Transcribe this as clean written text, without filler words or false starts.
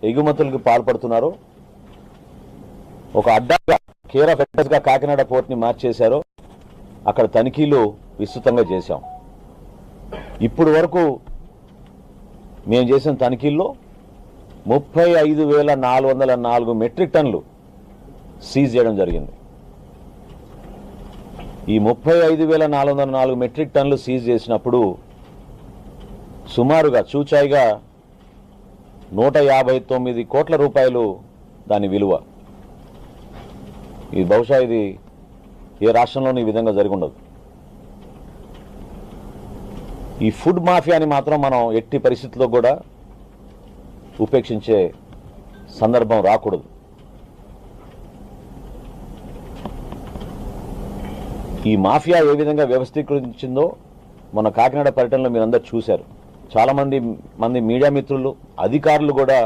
ఎగుమతులకు పాల్పడుతున్నారో, ఒక అడ్డాగా care of అడ్రస్గా Kakinada పోర్ట్ని మార్చేశారో అక్కడ తనిఖీలు విస్తృతంగా చేశాం. ఇప్పుడు వరకు మేము చేసిన తనిఖీల్లో 35,404 మెట్రిక్ టన్నులు సీజ్ చేయడం జరిగింది. ఈ 35,404 మెట్రిక్ టన్నులు సీజ్ చేసినప్పుడు సుమారుగా చూచాయిగా 159 కోట్ల రూపాయలు దాని విలువ. ఇది బహుశా ఇది ఏ రాష్ట్రంలోనూ ఈ విధంగా జరిగి ఉండదు. ఈ ఫుడ్ మాఫియాని మాత్రం మనం ఎట్టి పరిస్థితుల్లో కూడా ఉపేక్షించే సందర్భం రాకూడదు. ఈ మాఫియా ఏ విధంగా వ్యవస్థీకరించిందో మన కాకినాడ పర్యటనలో మీరందరూ చూశారు. చాలామంది మీడియా మిత్రులు, అధికారులు కూడా